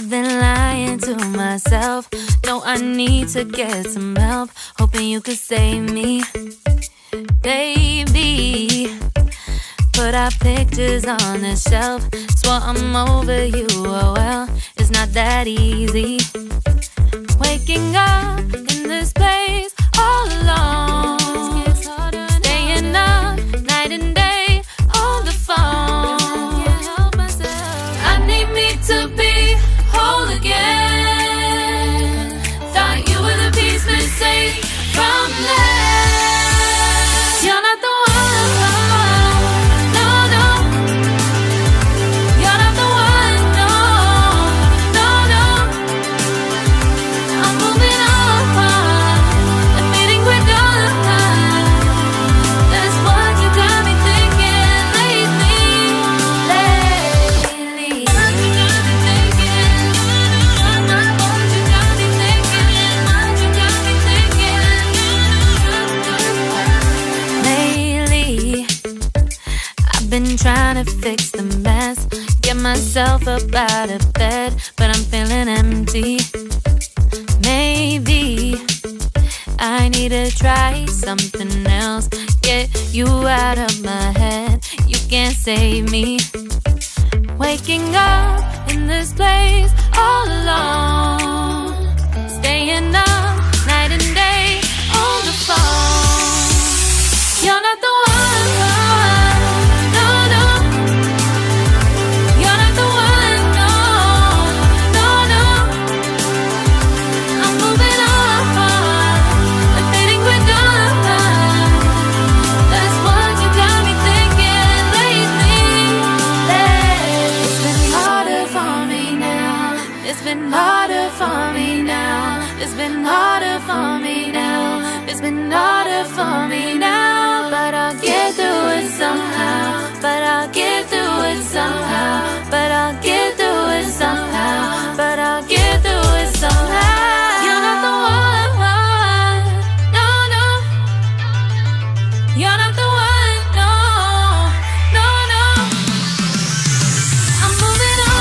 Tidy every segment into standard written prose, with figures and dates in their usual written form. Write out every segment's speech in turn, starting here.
I've been lying to myself. No, I need to get some help. Hoping you could save me, baby. Put our pictures on the shelf. Swore I'm over you, oh well, it's not that easy. Waking up in this place all alone, staying up night and day on the phone. I need me to be whole again. Thought you were the piece missing from last. You're not the one. Been trying to fix the mess, get myself up out of bed, but I'm feeling empty. Maybe I need to try something else. Get you out of my head, you can't save me. Waking up in this place all alone, staying up night and day on the phone. You're not the one. It's been harder for me now. It's been harder for me now. It's been harder for me now. But I'll get through it somehow. But I'll get through it somehow. But I'll get through it somehow. But I'll get through it somehow. You're not the one. No, no. You're not the one. No, no, no. I'm moving on.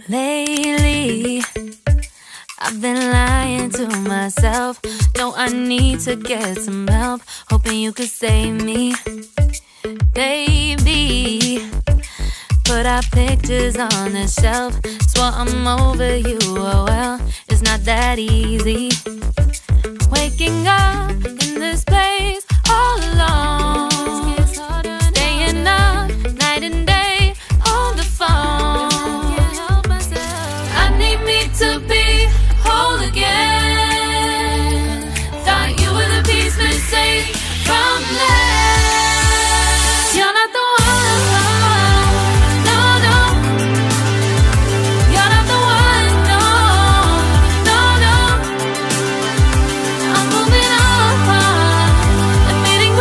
Lately, I've been lying to myself. No, I need to get some help. Hoping you could save me, baby. Put our pictures on the shelf. Swore I'm over you, oh well, it's not that easy. Waking up